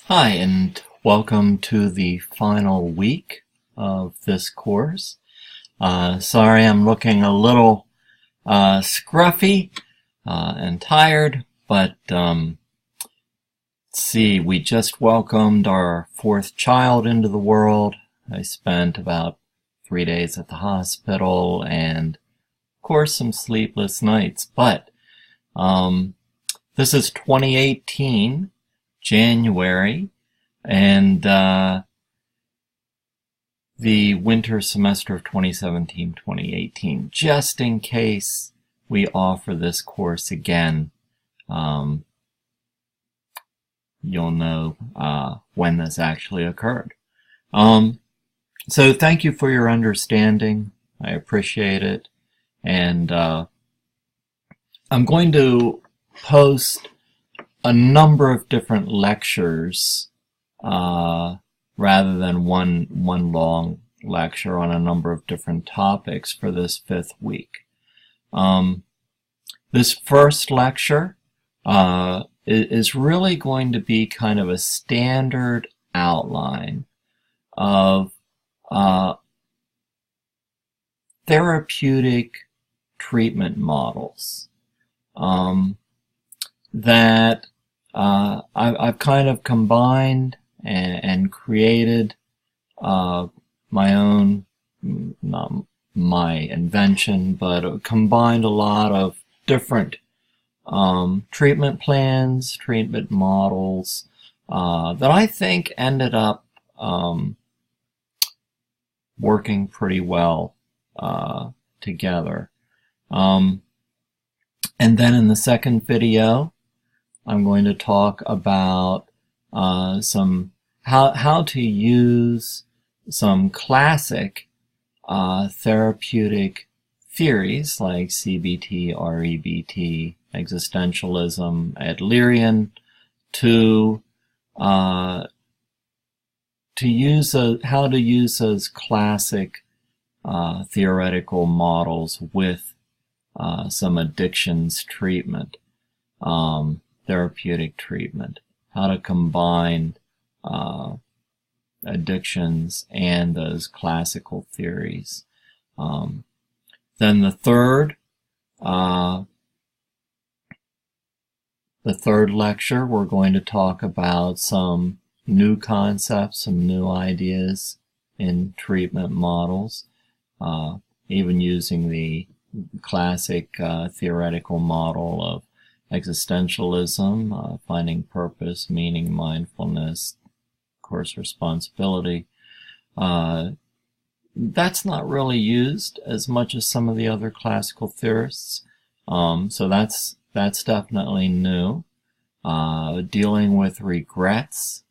Hi, and welcome to the final week of this course. Sorry I'm looking a little scruffy and tired, but let's see, we just welcomed our fourth child into the world. I spent about 3 days at the hospital and, of course, some sleepless nights, but this is 2018. January, and the winter semester of 2017-2018. Just in case we offer this course again, you'll know when this actually occurred. So thank you for your understanding. I appreciate it. And I'm going to post a number of different lectures rather than one long lecture on a number of different topics for this fifth week. This first lecture is really going to be kind of a standard outline of therapeutic treatment models that I've kind of combined and created my own, not my invention, but combined a lot of different treatment plans, treatment models that I think ended up working pretty well together. And then in the second video, I'm going to talk about how to use some classic therapeutic theories like CBT, REBT, existentialism, Adlerian to use how to use those classic theoretical models with some addictions treatment. Therapeutic treatment, how to combine addictions and those classical theories. Then the third lecture, we're going to talk about some new concepts, some new ideas in treatment models, even using the classic theoretical model of existentialism, finding purpose, meaning, mindfulness, of course, responsibility. That's not really used as much as some of the other classical theorists. So that's definitely new. Dealing with regrets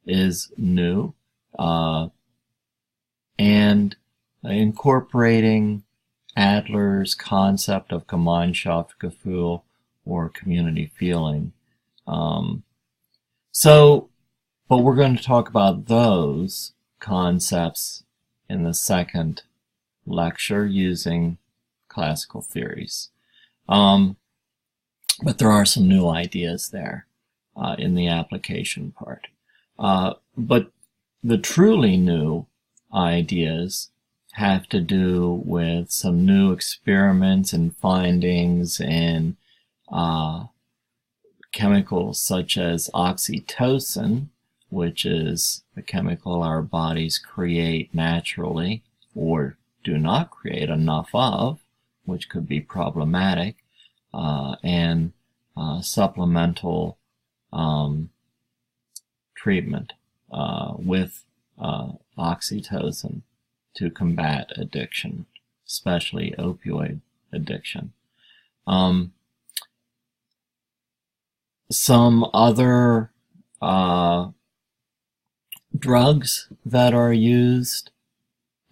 is new. And incorporating Adler's concept of Gemeinschaftsgefühl or community feeling. But we're going to talk about those concepts in the second lecture using classical theories. But there are some new ideas there in the application part. But the truly new ideas have to do with some new experiments and findings in chemicals such as oxytocin, which is a chemical our bodies create naturally or do not create enough of, which could be problematic, and supplemental treatment with oxytocin to combat addiction, especially opioid addiction. Some other drugs that are used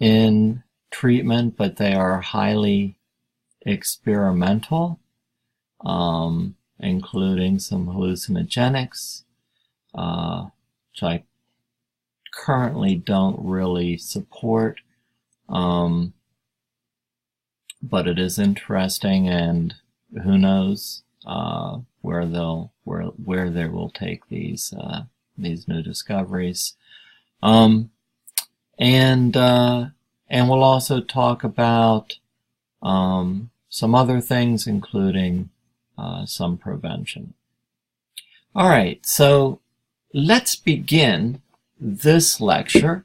in treatment, but they are highly experimental, including some hallucinogenics, which I currently don't really support. But it is interesting, and who knows, where they will take these new discoveries. And we'll also talk about some other things, including some prevention. All right, so let's begin this lecture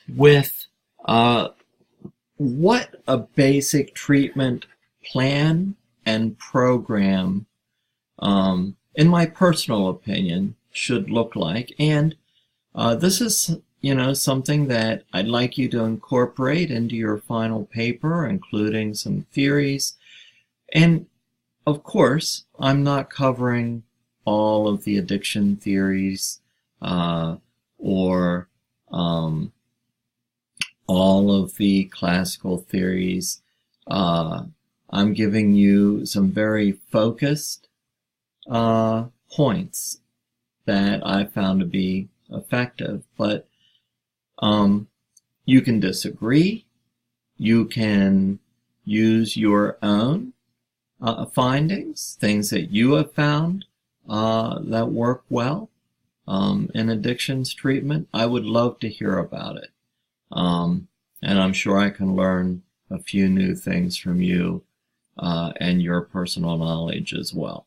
with what a basic treatment plan and program, in my personal opinion, should look like. And this is, something that I'd like you to incorporate into your final paper, including some theories. And of course, I'm not covering all of the addiction theories or all of the classical theories. I'm giving you some very focused points that I found to be effective. But you can disagree. You can use your own findings, things that you have found that work well in addictions treatment. I would love to hear about it. And I'm sure I can learn a few new things from you and your personal knowledge as well.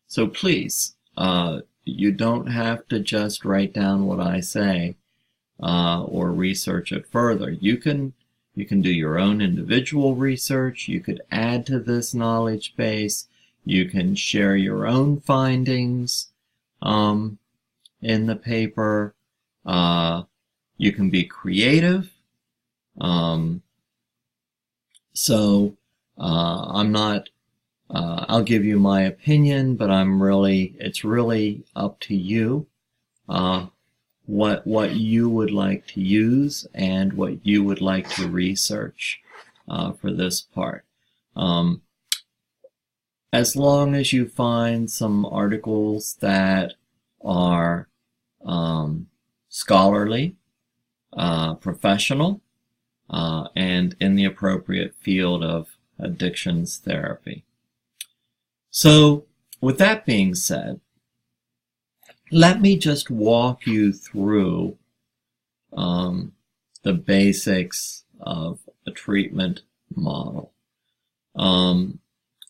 So please, you don't have to just write down what I say or research it further. You can do your own individual research. You could add to this knowledge base. You can share your own findings in the paper. You can be creative. So I'm not, I'll give you my opinion, but it's really up to you what you would like to use and what you would like to research for this part. As long as you find some articles that are scholarly, professional, and in the appropriate field of addictions therapy. So, with that being said, let me just walk you through the basics of a treatment model.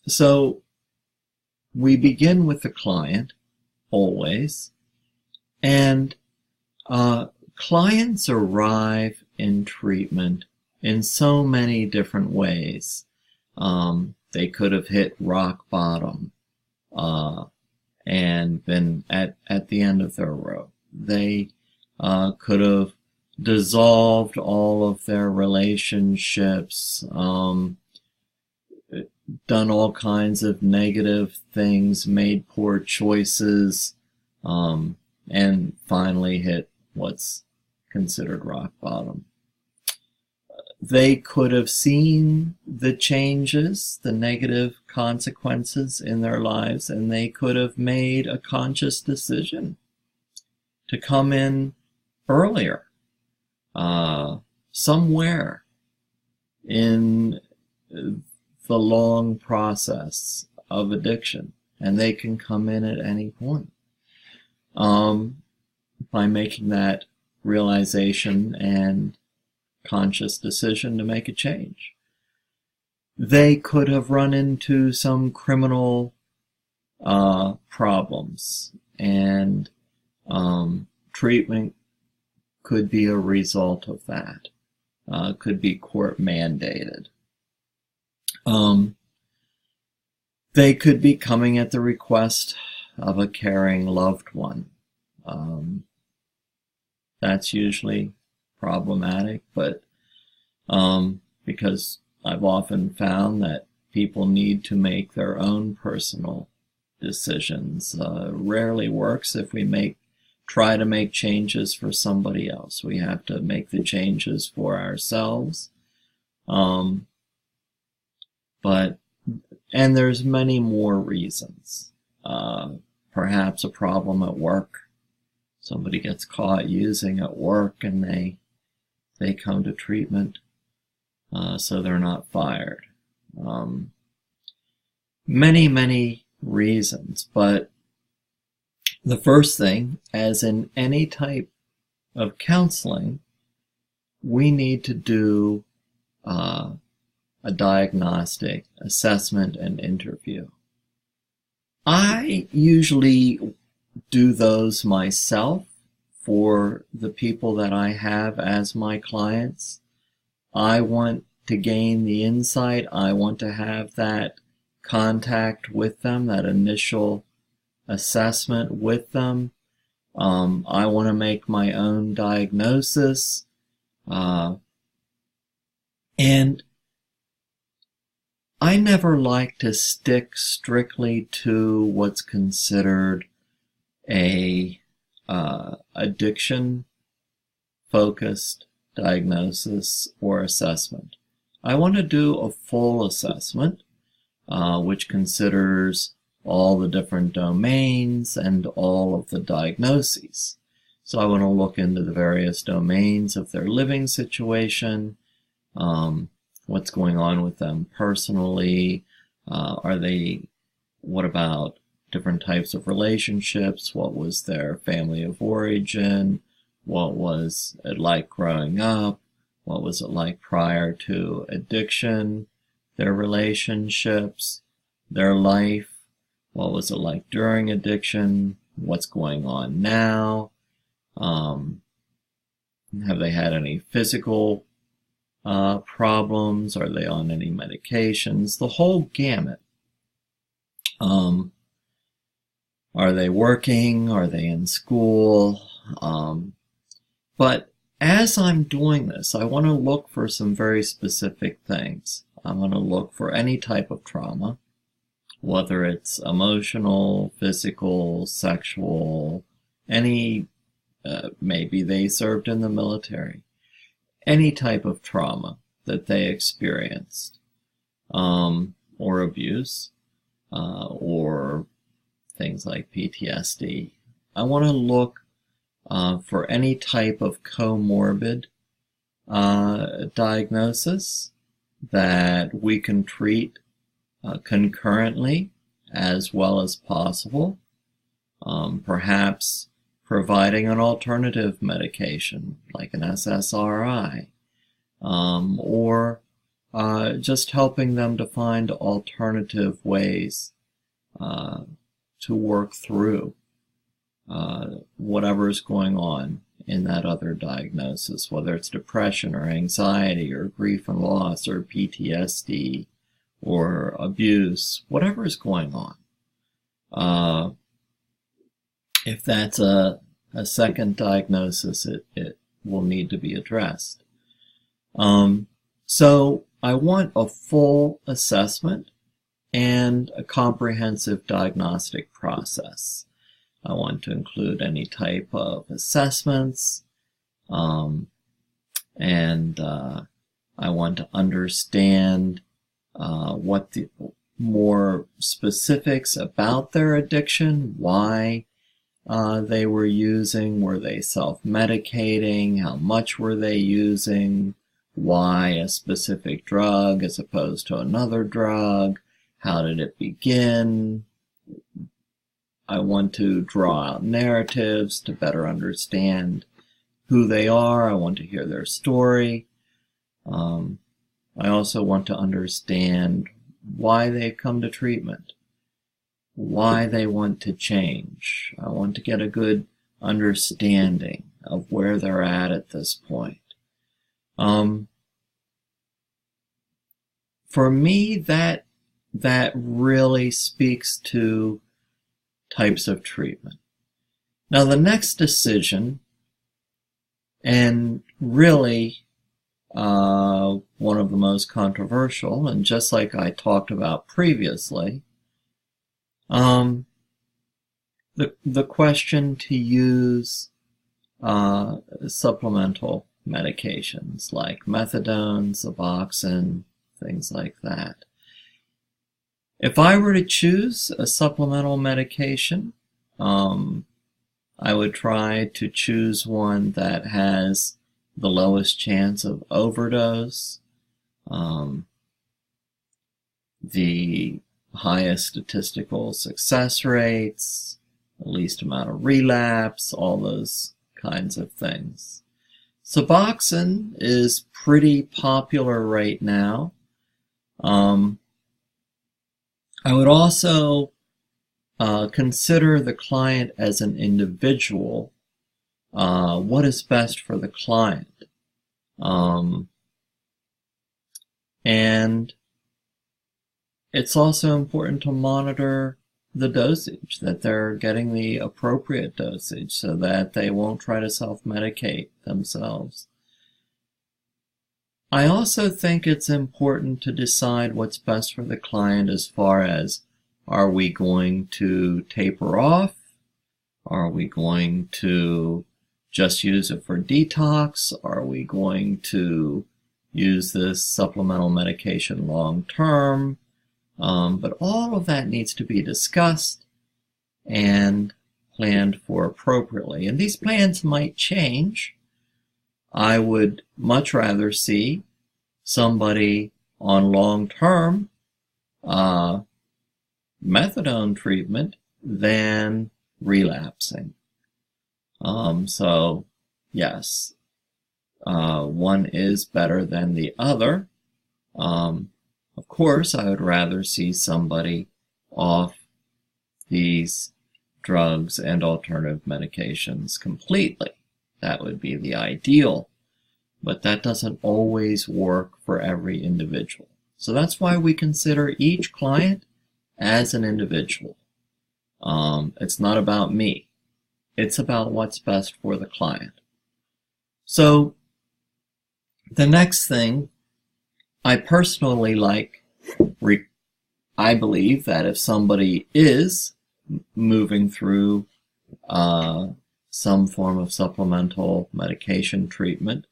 So, we begin with the client, always, and clients arrive in treatment in so many different ways. They could have hit rock bottom and been at the end of their rope. They could have dissolved all of their relationships, done all kinds of negative things, made poor choices, and finally hit what's considered rock bottom. They could have seen the changes, the negative consequences in their lives, and they could have made a conscious decision to come in earlier, somewhere in the long process of addiction, and they can come in at any point by making that realization and conscious decision to make a change. They could have run into some criminal problems, and treatment could be a result of that. Could be court mandated. They could be coming at the request of a caring loved one. That's usually problematic, but because I've often found that people need to make their own personal decisions. Rarely works if we try to make changes for somebody else. We have to make the changes for ourselves. And there's many more reasons. Perhaps a problem at work. Somebody gets caught using at work and they come to treatment, so they're not fired. Many reasons. But the first thing, as in any type of counseling, we need to do a diagnostic assessment and interview. I usually do those myself for the people that I have as my clients. I want to gain the insight. I want to have that contact with them, that initial assessment with them. I want to make my own diagnosis. And I never like to stick strictly to what's considered a addiction-focused diagnosis or assessment. I want to do a full assessment, which considers all the different domains and all of the diagnoses. So I want to look into the various domains of their living situation, what's going on with them personally, what about different types of relationships, what was their family of origin, what was it like growing up, what was it like prior to addiction, their relationships, their life, what was it like during addiction, what's going on now, have they had any physical problems, are they on any medications, the whole gamut. Are they working? Are they in school? But as I'm doing this, I want to look for some very specific things. I'm going to look for any type of trauma, whether it's emotional, physical, sexual, maybe they served in the military, any type of trauma that they experienced, or abuse, or things like PTSD. I want to look for any type of comorbid diagnosis that we can treat concurrently as well as possible. Perhaps providing an alternative medication like an SSRI, or just helping them to find alternative ways to work through whatever is going on in that other diagnosis, whether it's depression or anxiety or grief and loss or PTSD or abuse, whatever is going on. If that's a second diagnosis, it will need to be addressed. So I want a full assessment and a comprehensive diagnostic process. I want to include any type of assessments, and I want to understand what the more specifics about their addiction, why they were using, were they self-medicating, how much were they using, why a specific drug as opposed to another drug, how did it begin. I want to draw out narratives to better understand who they are. I want to hear their story. I also want to understand why they come to treatment, why they want to change. I want to get a good understanding of where they're at this point. For me, that really speaks to types of treatment. Now, the next decision, and really one of the most controversial, and just like I talked about previously, the question to use supplemental medications like methadone, Suboxone, things like that. If I were to choose a supplemental medication, I would try to choose one that has the lowest chance of overdose, the highest statistical success rates, the least amount of relapse, all those kinds of things. Suboxone is pretty popular right now. I would also consider the client as an individual. What is best for the client? And it's also important to monitor the dosage, that they're getting the appropriate dosage so that they won't try to self-medicate themselves. I also think it's important to decide what's best for the client as far as, are we going to taper off? Are we going to just use it for detox? Are we going to use this supplemental medication long term? But all of that needs to be discussed and planned for appropriately. And these plans might change. I would much rather see somebody on long-term methadone treatment than relapsing. So, yes, one is better than the other. Of course, I would rather see somebody off these drugs and alternative medications completely. That would be the ideal. But that doesn't always work for every individual. So that's why we consider each client as an individual. It's not about me. It's about what's best for the client. So the next thing, I personally I believe that if somebody is moving through some form of supplemental medication treatment,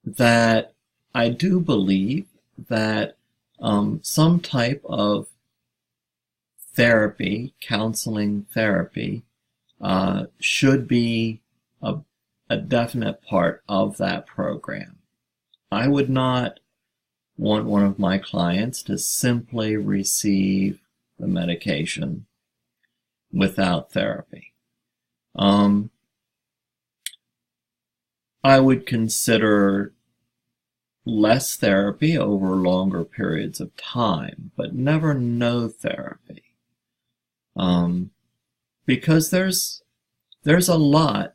that I do believe that some type of therapy, counseling therapy, should be a definite part of that program. I would not want one of my clients to simply receive the medication without therapy. I would consider less therapy over longer periods of time, but never no therapy. Because there's a lot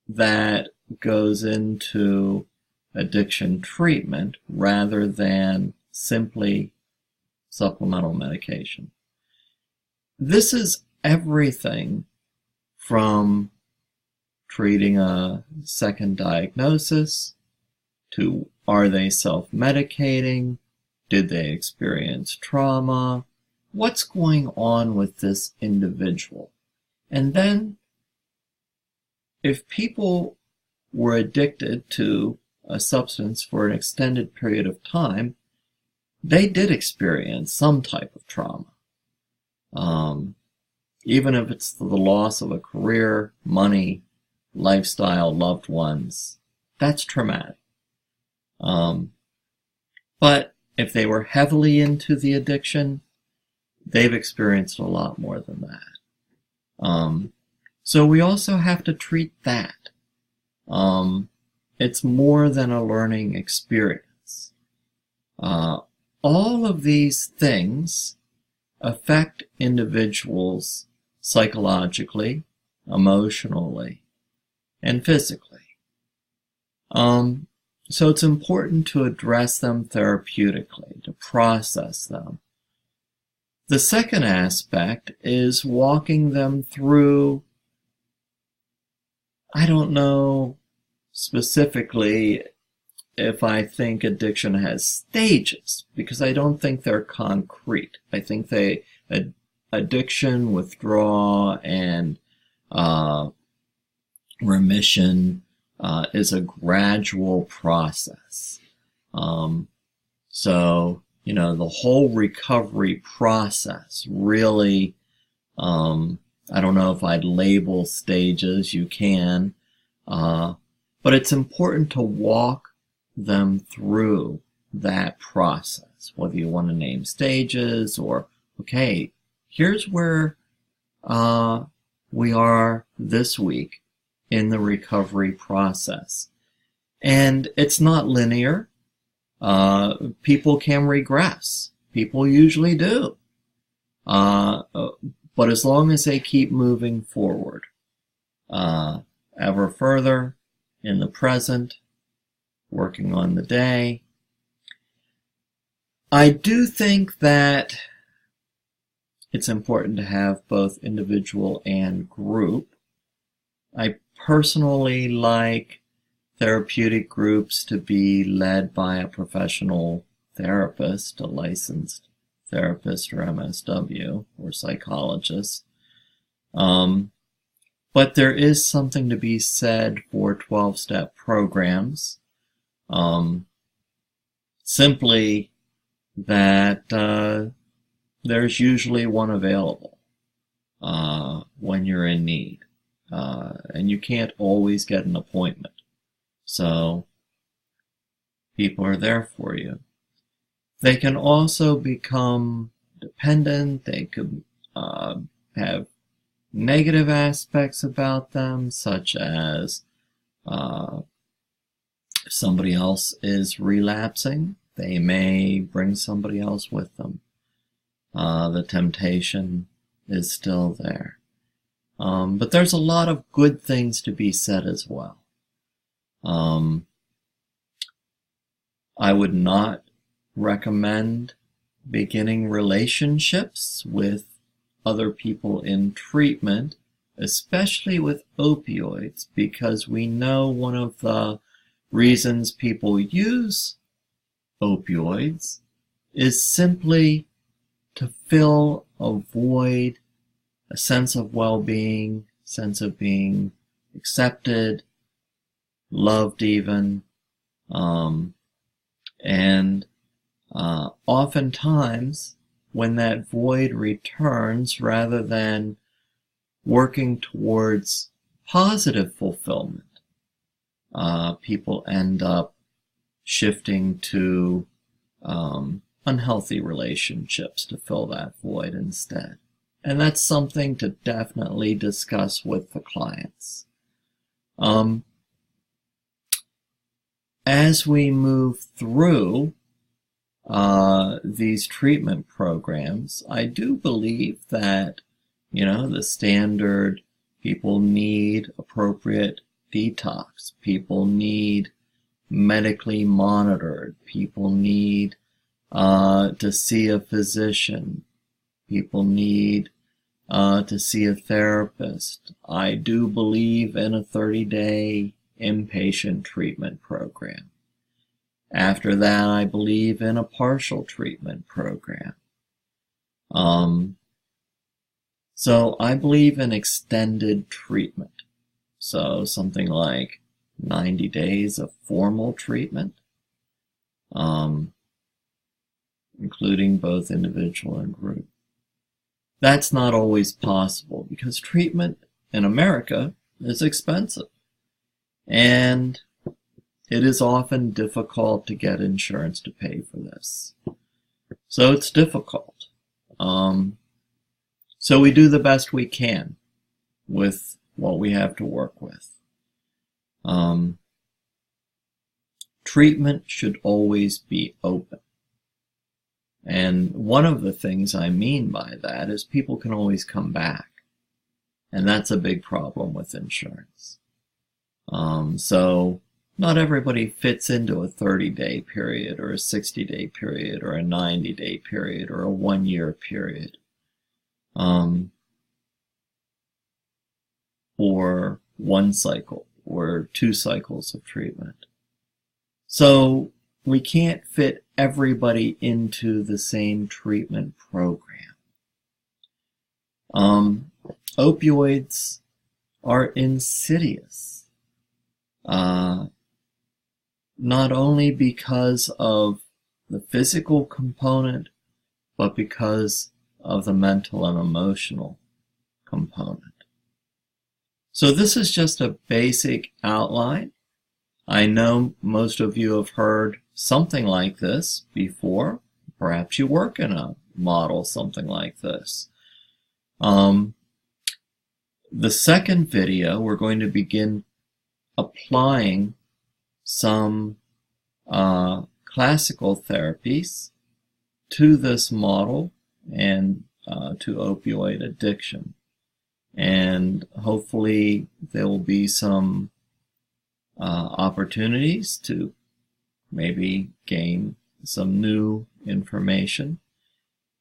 that goes into addiction treatment rather than simply supplemental medication. This is everything from treating a second diagnosis to, are they self-medicating? Did they experience trauma? What's going on with this individual? And then, if people were addicted to a substance for an extended period of time, they did experience some type of trauma. Even if it's the loss of a career, money, lifestyle, loved ones, that's traumatic. But if they were heavily into the addiction, they've experienced a lot more than that. So we also have to treat that. It's more than a learning experience. All of these things affect individuals psychologically, emotionally, and physically. So it's important to address them therapeutically, to process them. The second aspect is walking them through, I don't know specifically if I think addiction has stages, because I don't think they're concrete. I think addiction, withdrawal, and remission is a gradual process. So, the whole recovery process really, I don't know if I'd label stages, you can, but it's important to walk them through that process. is, whether you want to name stages or, okay, here's where we are this week in the recovery process. And it's not linear. People can regress. People usually do. But as long as they keep moving forward, ever further in the present, working on the day, I do think that it's important to have both individual and group. I personally like therapeutic groups to be led by a professional therapist, a licensed therapist or MSW or psychologist. But there is something to be said for 12-step programs. Simply that there's usually one available when you're in need. And you can't always get an appointment. So people are there for you. They can also become dependent. They could have negative aspects about them, such as if somebody else is relapsing, they may bring somebody else with them. The temptation is still there. But there's a lot of good things to be said as well. I would not recommend beginning relationships with other people in treatment, especially with opioids, because we know one of the reasons people use opioids is simply to fill a void, a sense of well-being, sense of being accepted, loved even, and oftentimes when that void returns, rather than working towards positive fulfillment, people end up shifting to unhealthy relationships to fill that void instead. And that's something to definitely discuss with the clients. As we move through these treatment programs, I do believe that, the standard, people need appropriate detox, people need medically monitored, people need to see a physician, people need to see a therapist. I do believe in a 30-day inpatient treatment program. After that, I believe in a partial treatment program. So I believe in extended treatment. So something like 90 days of formal treatment, including both individual and group. That's not always possible because treatment in America is expensive. And it is often difficult to get insurance to pay for this. So it's difficult. So we do the best we can with what we have to work with. Treatment should always be open. And one of the things I mean by that is people can always come back. And that's a big problem with insurance. So not everybody fits into a 30-day period or a 60-day period or a 90-day period or a 1-year period. Or 1 cycle or 2 cycles of treatment. So we can't fit everybody into the same treatment program. Opioids are insidious. Not only because of the physical component, but because of the mental and emotional component. So this is just a basic outline. I know most of you have heard something like this before, perhaps you work in a model something like this. The second video, we're going to begin applying some classical therapies to this model and to opioid addiction. And hopefully there will be some opportunities to maybe gain some new information.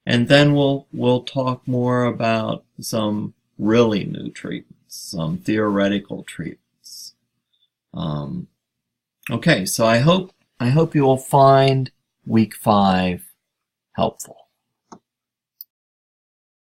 And then we'll talk more about some really new treatments, some theoretical treatments. Okay, so I hope you will find week 5 helpful.